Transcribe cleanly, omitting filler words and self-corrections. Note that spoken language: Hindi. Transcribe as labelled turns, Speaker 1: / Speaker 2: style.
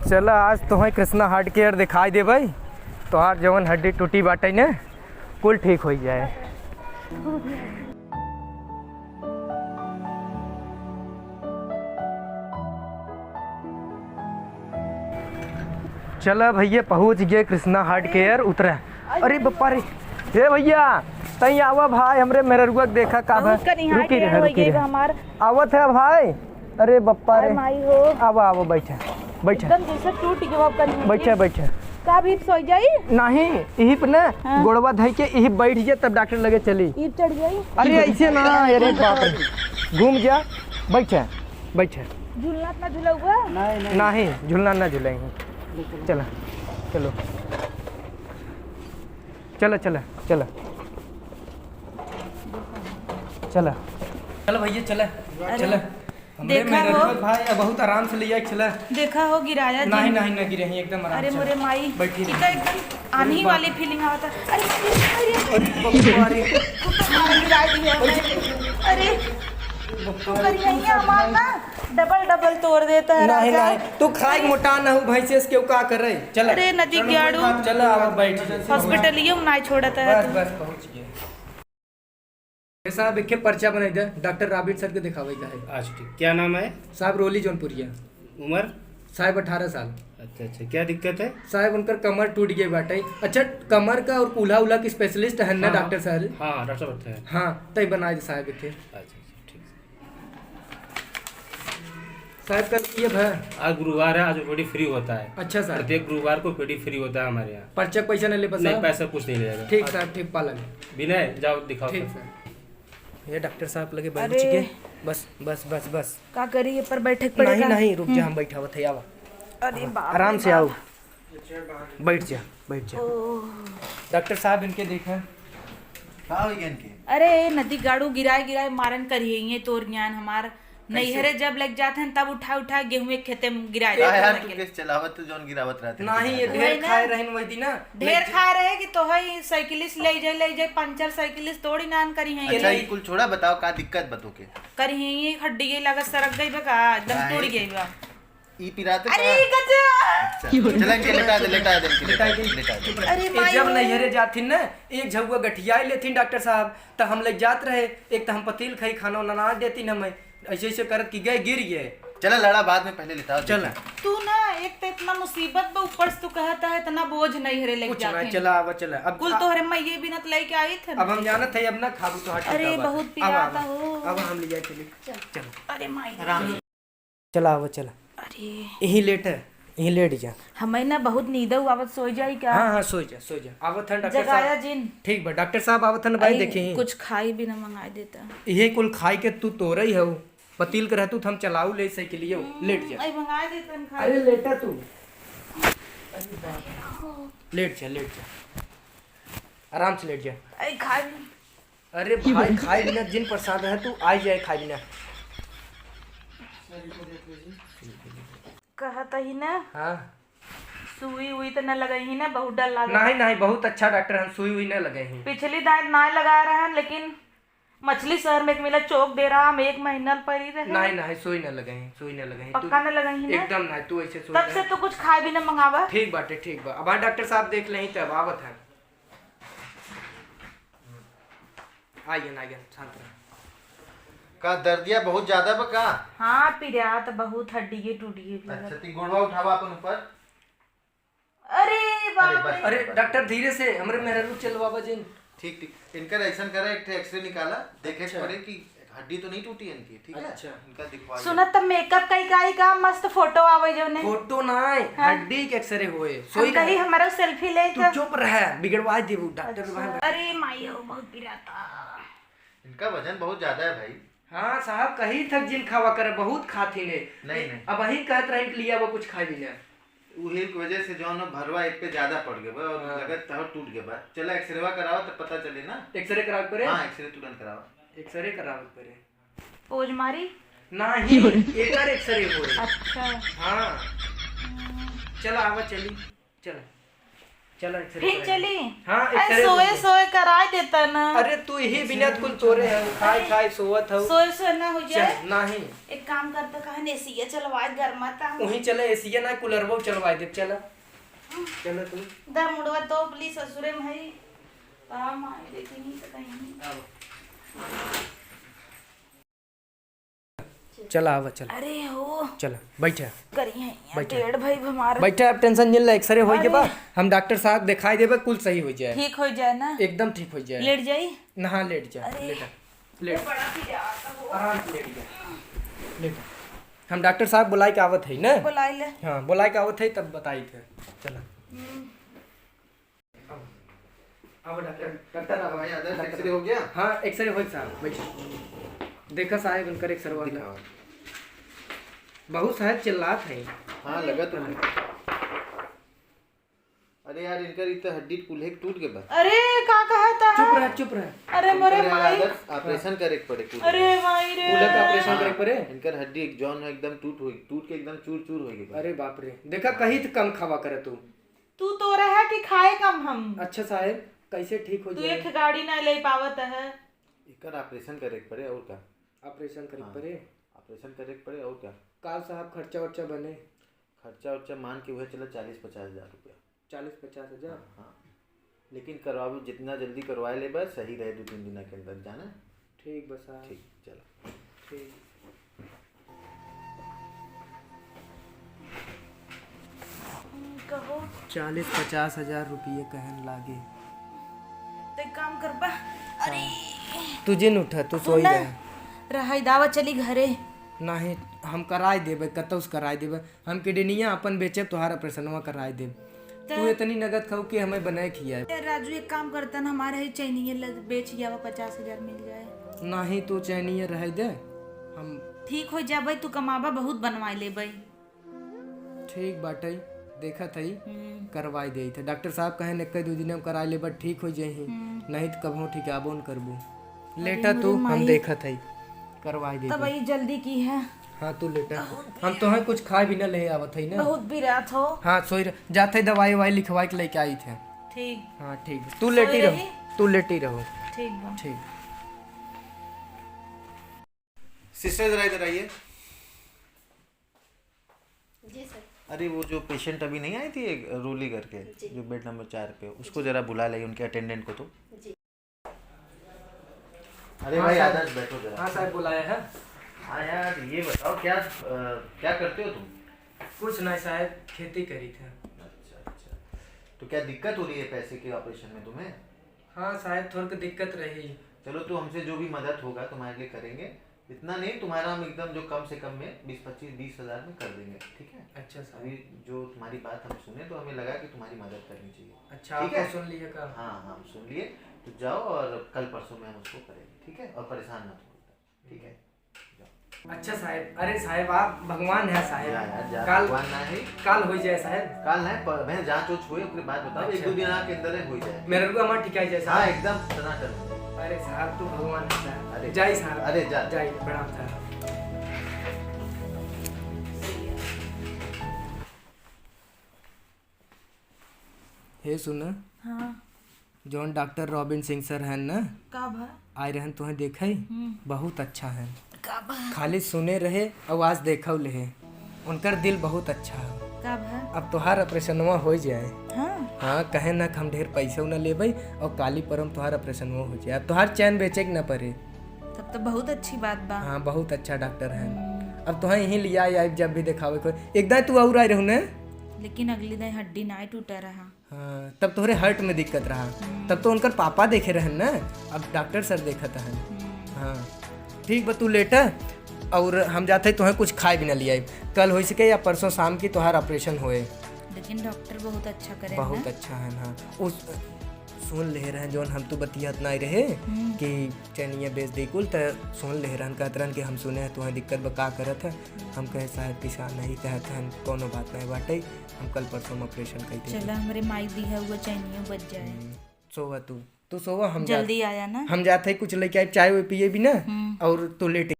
Speaker 1: चल आज तुम्हें कृष्णा हार्ट केयर दिखाई दे भाई, तोहार जवन हड्डी टूटी बाटे ने कुल ठीक हो जाए। चला भैया पहुंच गए कृष्णा हार्ट केयर उतरा। अरे बप्पा रे, हे भैया तई आवा भाई, हमरे मेरे रुआ देखा का भाई, रुकी रहे आवत है भाई। अरे बप्पा रे, आवा आवा बैठा बैठा बैठा बैठा
Speaker 2: का भी सो जाई
Speaker 1: नहीं यही पे ना गोड़वा धई के यही बैठ जाए तब डॉक्टर लगे चली
Speaker 2: ईट चढ़ जाई।
Speaker 1: अरे ऐसे ना, अरे बाप रे, घूम जा बैठा बैठा।
Speaker 2: झूलना ना झूलौगा
Speaker 1: नहीं झूलना ना झूलेंगे। चला चलो चला चला चला चला चलो भैया चला चला।
Speaker 2: देखा हो
Speaker 1: भाई बहुत आराम से लिया। चला
Speaker 2: देखा हो गिराया जी।
Speaker 1: नहीं नहीं नहीं गिरे हैं एकदम आराम
Speaker 2: अरे
Speaker 1: से।
Speaker 2: मोरे माई
Speaker 1: बैठी
Speaker 2: इका एकदम आनी वाली फीलिंग आवता। अरे
Speaker 1: अरे
Speaker 2: गिरा दी है। अरे तू करिए हमार ना डबल डबल तोड़ देता है
Speaker 1: नहीं
Speaker 2: राजा।
Speaker 1: नहीं तू खाई मोटा ना हो भैंसे से क्यों का कर रही। चल
Speaker 2: अरे नदी गाड़ू
Speaker 1: चला अब बैठ
Speaker 2: हॉस्पिटलियो में ना छोड़ता है।
Speaker 1: बस बस पहुंच गए साहब। एक पर्चा बनाई दे, डॉक्टर राबिट सर के दिखावे का है।
Speaker 3: अच्छा ठीक, क्या नाम है
Speaker 1: साहब? रोली जौनपुरिया।
Speaker 3: उम्र?
Speaker 1: साहब 18 साल।
Speaker 3: अच्छा अच्छा, क्या दिक्कत है
Speaker 1: साहब उनकर कमर टूट गई बाटे। अच्छा कमर का और कूल्हा उल्हा की स्पेशलिस्ट है ना डॉक्टर साहब?
Speaker 3: हाँ डॉक्टर साहब है।
Speaker 1: हाँ तय बनाए साहब के।
Speaker 3: अच्छा अच्छा ठीक
Speaker 1: साहब कल ये है
Speaker 3: आज गुरुवार है, आज ओपीडी फ्री होता है।
Speaker 1: अच्छा सर,
Speaker 3: प्रत्येक गुरुवार को ओपीडी फ्री होता है हमारे यहाँ।
Speaker 1: पर्चा पैसा नहीं ले पास?
Speaker 3: नहीं पैसा कुछ नहीं लेगा।
Speaker 1: ठीक साहब ठीक पालन।
Speaker 3: विनय जाओ दिखाओ।
Speaker 1: ठीक सर। ये डॉक्टर साहब लगे बैठ
Speaker 2: अरे।
Speaker 1: चुके। बस बस बस बस
Speaker 2: का करिए पर बैठक पड़ेगा।
Speaker 1: नहीं नहीं रुक जा, हम बैठावत है। आवा
Speaker 2: अरे बाप
Speaker 1: आराम से आओ, बैठ जा बैठ जा। डॉक्टर साहब इनके देखा।
Speaker 2: अरे नदी गाड़ू गिराए गिराए मारन करिए ये तोर ज्ञान हमार नैहरे जब लग जाते हैं तब उठा उठा गेहूं खेते में गिराए
Speaker 4: यार तू केस चलावत जोन गिरावत रहते
Speaker 1: नहीं ये ढेर खाए रहन वही दिन ना
Speaker 2: ढेर खा रहे कि तो है साइकिलिस्ट ले जाए पंचर साइकिलिस्ट तोड़ी नान करी है।
Speaker 4: अच्छा ये कुल छोड़ा, बताओ का दिक्कत बतो के
Speaker 2: करी है ये हड्डी ये लगा सरक गई बका एकदम टूट गई बा।
Speaker 4: ई पिराते
Speaker 2: अरे गजा
Speaker 4: चला इनके लेटा दे लेटा दे लेटा दे।
Speaker 2: अरे
Speaker 1: एक जब नैहरे जाथिन ना एक झगुआ गठिया लेथिन डॉक्टर साहब तो हम लग जात रहे। एक तो हम पतील खाई खाना ना देती हमें ऐसे ऐसे करत कि गए गिर गए।
Speaker 4: चला लड़ा बाद में पहले लेटा।
Speaker 1: चला
Speaker 2: तू ना एक तो इतना मुसीबत में ऊपर से तू कहता है इतना बोझ नैहरे ले
Speaker 1: कुछ
Speaker 2: जाते
Speaker 1: ना। चला अब चला अब
Speaker 2: कुल तोहरे मैये बिना लेके आई थे।
Speaker 1: अब हम जाना थे अब ना खाबू तो हट।
Speaker 2: अरे बहुत पिराता हो।
Speaker 1: अब हम ले जाए चले। चल
Speaker 2: अरे माई
Speaker 1: चला अब चला।
Speaker 2: अरे
Speaker 1: यही लेट है, यही लेट जा।
Speaker 2: हमें ना बहुत नींद आवत सो जाई क्या?
Speaker 1: हाँ हाँ सो जा सो जा। आवत है डॉक्टर
Speaker 2: जगाया
Speaker 1: साहब।
Speaker 2: जिन
Speaker 1: ठीक बा डॉक्टर साहब आवत है भाई। देखी
Speaker 2: कुछ खाई भी ना मंगाई देता।
Speaker 1: यही कुल खाई के तू तोरई हो पतील के रहतू हम चलाऊ ले सही के लिए लेट जा।
Speaker 2: आई मंगाई देता खाई।
Speaker 1: अरे लेटा तू, लेट जा लेट जा आराम से लेट जा।
Speaker 2: आई खाई।
Speaker 1: अरे भाई खाए बिना जिन प्रसाद है तू आई जाए खाए बिना।
Speaker 2: कहता ही ना
Speaker 1: हाँ
Speaker 2: सुई हुई तो न लगाई ही ना बहुत डर लगा।
Speaker 1: नहीं नहीं बहुत अच्छा डॉक्टर हम सुई हुई न लगे हैं।
Speaker 2: पिछली दांत ना लगा रहा है लेकिन मछली शहर में एक मिला चौक दे रहा हम 1 महीना पर ही रहे।
Speaker 1: नहीं नहीं सुई न लगे हैं, सुई न लगे हैं।
Speaker 2: पक्का न लगाई ही ना
Speaker 1: एकदम नहीं तू ऐसे सुई
Speaker 2: तब से तो कुछ खाए भी ना मंगावा।
Speaker 1: ठीक बाटे ठीक बा। अब डॉक्टर साहब देख लें तब आवत है। आइए ना आइए शांत रह।
Speaker 4: का दर्दिया बहुत ज्यादा बा का?
Speaker 2: हाँ पिरा तो बहुत हड्डी के टूट गई।
Speaker 4: अच्छा ती गोड़वा उठावा अपन ऊपर।
Speaker 2: अरे बाप रे।
Speaker 1: अरे डॉक्टर धीरे से हमरे मेरा रुक चलवावा जिन।
Speaker 4: ठीक ठीक इनका ऐसा करा, एक एक्सरे निकाला देखे पड़े कि हड्डी तो नहीं टूटी इनकी। ठीक है
Speaker 1: अच्छा।
Speaker 4: इनका दिखवा।
Speaker 2: सुना तब मेकअप कई काई का मस्त फोटो आवे जो ने
Speaker 1: फोटो ना हड्डी के एक्सरे होए
Speaker 2: सोई कहीं हमारा सेल्फी ले
Speaker 1: तू चुप रह बिगड़वा देबू डॉक्टर भाई।
Speaker 2: अरे माई हो बहुत पिराता।
Speaker 4: इनका वजन बहुत ज्यादा है भाई।
Speaker 1: हाँ साहब कहीं थक जिन खावा करे बहुत खाती ने।
Speaker 4: नहीं नहीं
Speaker 1: अब वही कहत रहे कि लिया वो कुछ खाई भी ना।
Speaker 4: उहे की वजह से जो ना भरवा एक पे ज्यादा पड़ गया बा और लगत तह टूट गया बा। चला एक्सरेवा कराओ तो पता चले ना।
Speaker 1: एक्सरे करा पड़े।
Speaker 4: हां एक्सरे तुरंत कराओ।
Speaker 1: एक्सरे करावे पड़े।
Speaker 2: पोज मारी
Speaker 1: नहीं एकर एक्सरे होए।
Speaker 2: अच्छा
Speaker 1: हाँ चला आवा चली चला चलो एक्सरे
Speaker 2: ठीक
Speaker 1: कराएंगे।
Speaker 2: चली।
Speaker 1: हाँ
Speaker 2: अरे
Speaker 1: एक्सरे
Speaker 2: सोए
Speaker 1: होंगे।
Speaker 2: सोए कराए देता ना।
Speaker 1: अरे तू ही बिना कुल तोरे है खाए खाए सोवत हो।
Speaker 2: सोए सोए ना हो जाए।
Speaker 1: नहीं
Speaker 2: एक काम करता कहन एसी चलवाए गर्माता।
Speaker 1: वहीं चले एसिया ना कूलरबो चलवाए दे। चलो चलो तू
Speaker 2: दा मुड़वा तो पुलिस ससुरे में है। काम आए लेकिन नहीं तो कहीं।
Speaker 1: चला आवा चल।
Speaker 2: अरे हो
Speaker 1: चल बैठा
Speaker 2: करिए
Speaker 1: बैठा।
Speaker 2: डेढ़ भाई हमारा
Speaker 1: बैठा अब टेंशन नहीं ले एक्सरे हो के बाद हम डॉक्टर साहब दिखाई देबे कुल सही हो जाए।
Speaker 2: ठीक हो जाए ना।
Speaker 1: एकदम ठीक हो जाए।
Speaker 2: लेट जाई।
Speaker 1: नहा लेट जा
Speaker 2: अरे।
Speaker 1: लेटा लेट
Speaker 2: बड़ा फिर आता हो।
Speaker 1: आराम से लेट जा लेट। हम डॉक्टर साहब बुलाए के आवत है ना।
Speaker 2: बुलाई ले।
Speaker 1: हाँ बुलाए के आवत है तब बताई थे। चला अब डॉक्टर
Speaker 4: अब भाई आधा एक्सरे हो गया।
Speaker 1: हाँ एक्सरे हो साहब बैठो देखा साहब उनकर एक्सरे वाला बहुत साहब चिल्लात है।
Speaker 4: हाँ लगा तो अरे यार इनका इतना हड्डी कुल्हे टूट के बस।
Speaker 2: अरे का कहता है।
Speaker 1: चुप रह
Speaker 2: अरे मोरे माई।
Speaker 4: ऑपरेशन करे के पड़े
Speaker 2: अरे माई रे।
Speaker 1: कूलर का ऑपरेशन करे पड़े।
Speaker 4: इनकर हड्डी एक जॉन है एकदम टूट के एकदम चूर चूर हो गई।
Speaker 1: अरे बाप रे देखा कहीं तो कम खावा करे
Speaker 2: तू तो रहा कि खाए कम हम।
Speaker 1: अच्छा साहब कैसे ठीक हो
Speaker 2: तू
Speaker 1: जाए।
Speaker 2: एक गाड़ी ना ले पावत है।
Speaker 4: इनकर ऑपरेशन करे के पड़े और क्या।
Speaker 1: ऑपरेशन करे पड़े।
Speaker 4: ऑपरेशन करे के पड़े और क्या।
Speaker 1: काल साहब खर्चा वर्चा बने।
Speaker 4: खर्चा वर्चा मान के वह चला 40-50 हज़ार रुपया।
Speaker 1: 40-50 हजार।
Speaker 4: हाँ लेकिन करवाओ जितना जल्दी करवाए ले बस सही रहे 2-3 दिन के अंदर जाना।
Speaker 1: ठीक बस साहब
Speaker 4: ठीक चलो
Speaker 1: ठीक।
Speaker 2: कहो
Speaker 1: 40-50 हजार रुपये कहन लागे।
Speaker 2: तो एक काम कर बा। अरे
Speaker 1: तुझे न उठा तू सोई रहे।
Speaker 2: रहा दावा चली घरे।
Speaker 1: नहीं हम कराए देबे कतौ से कराए देबे। हम किडनिया अपन बेचे तोहार ऑपरेशनवा कराए देब। तू इतनी नगद खाऊ कि हमें बनाए खियाए।
Speaker 2: राजू एक काम करता ना हमारे ही चैनिए बेच जावा 50,000 मिल जाए।
Speaker 1: नहीं तू चैनिए रह दे हम
Speaker 2: ठीक हो जाबे तू कमाबा बहुत बनवाई लेबे।
Speaker 1: ठीक बाटे देखा थई करवाई दे थे। डॉक्टर साहब कहे एक 2 दिन में कराए ले बट ठीक हो जाही। नहीं तो कबहू ठीक आबो न करबू। लेटा तू हम देखा थई करवाई दे।
Speaker 2: तब वही जल्दी की है।
Speaker 1: हाँ तू लेटा हम तो है कुछ खाए भी ना ले आवत है ना।
Speaker 2: बहुत भी रात हो।
Speaker 1: हाँ सोई जाते दवाई वाई लिखवाई के लेके आई थे।
Speaker 2: ठीक।
Speaker 1: हाँ ठीक तू लेटी रहो तू लेटी रहो।
Speaker 2: ठीक बा।
Speaker 1: ठीक
Speaker 4: सिस्टर जरा इधर आइए।
Speaker 2: जी सर।
Speaker 4: अरे वो जो पेशेंट अभी नहीं आई थी एक रूली करके जो बेड नंबर 4 पे उसको जरा बुला लाइए उनके अटेंडेंट को तो। अरे भाई आदर्श बैठो जरा।
Speaker 1: हाँ साहब बुलाया है।
Speaker 4: हाँ यार ये बताओ क्या क्या करते हो तुम।
Speaker 1: कुछ नहीं साहब खेती करी थे।
Speaker 4: अच्छा तो क्या दिक्कत हो रही है पैसे के ऑपरेशन में तुम्हें।
Speaker 1: हाँ साहब थोड़ी दिक्कत रही।
Speaker 4: चलो तो हमसे जो भी मदद होगा तुम्हारे लिए करेंगे। इतना नहीं तुम्हारा हम एकदम जो कम से कम में 20-25-20 हज़ार में कर देंगे ठीक है।
Speaker 1: अच्छा साहब
Speaker 4: अभी जो तुम्हारी बात हम सुने तो हमें लगा कि तुम्हारी मदद करनी चाहिए।
Speaker 1: अच्छा
Speaker 4: ठीक है
Speaker 1: आपको सुन लिया का।
Speaker 4: हाँ हाँ सुन लिए तो जाओ और कल परसों में हम उसको करेंगे ठीक है। और परेशान मत हो ठीक है।
Speaker 1: अच्छा साहब अरे साहब आप भगवान है
Speaker 4: जा यार
Speaker 1: साहब।
Speaker 4: जा
Speaker 1: काल
Speaker 4: भगवान ना है
Speaker 1: काल हो जाए साहब।
Speaker 4: काल है मैं जांच उच हुई उसके बाद बताओ
Speaker 1: अच्छा।
Speaker 4: 1-2 दिन के अंदर हो जाए।
Speaker 1: मेरे को हमारा ठिकाई जाए
Speaker 4: हाँ
Speaker 1: साहब।
Speaker 4: एकदम टनाटन।
Speaker 1: अरे साहब तू भगवान है साहब।
Speaker 4: अरे
Speaker 1: जय साहब
Speaker 4: अरे जा
Speaker 1: जय प्रणाम साहब। हे सुना
Speaker 2: हाँ
Speaker 1: जौन डॉक्टर रॉबिन सिंह सर हैं ना
Speaker 2: का भा।
Speaker 1: आए रहन तुम्हें देखे बहुत अच्छा है।
Speaker 2: का भा।
Speaker 1: खाली सुने रहे आवाज देखौ ले उनकर दिल बहुत अच्छा है।
Speaker 2: का भा।
Speaker 1: अब तोहार ऑपरेशनवा हो जाए।
Speaker 2: हाँ
Speaker 1: हाँ कहे ना कि हम ढेर पैसा न लेबै और काली परम तोहार ऑपरेशनवा हो जाए। अब तोहार चैन बेचे के न पड़े।
Speaker 2: तब तो बहुत अच्छी बात बा।
Speaker 1: हाँ बहुत अच्छा डॉक्टर है। अब तो यहीं लिया आई जब भी दिखावे को एकदम तू और आए रहू ना।
Speaker 2: लेकिन अगली दिन हड्डी ना टूटा रहा।
Speaker 1: हाँ तब तोहरे हार्ट में दिक्कत रहा। तब तो उनकर पापा देखे रहन ना अब डॉक्टर सर देखत हन। हाँ ठीक बा तू लेटा और हम जाते तुम्हें कुछ खाए भी ना लिया कल हो सके या परसों शाम की तोहार ऑपरेशन होए।
Speaker 2: लेकिन डॉक्टर बहुत अच्छा करे
Speaker 1: बहुत अच्छा है। हाँ उस सुन ले रहे जोन हम तो बतियात नहीं रहे कि चनिया बेच दी कुल तो सुन ले रहन कहत रहन कि हम सुने हैं तुम्हें दिक्कत बा का करत है। हम कहे शायद किसान नहीं कहते हैं कोनो बात नहीं बाटे हम कल परसों में ऑपरेशन कर देंगे।
Speaker 2: चला हमारे माई दी है वो चैनियों बच जाए।
Speaker 1: सोवा तू सोवा हम
Speaker 2: जल्दी आया ना।
Speaker 1: हम जाते कुछ लेके आए चाय पिए भी ना और तू लेटे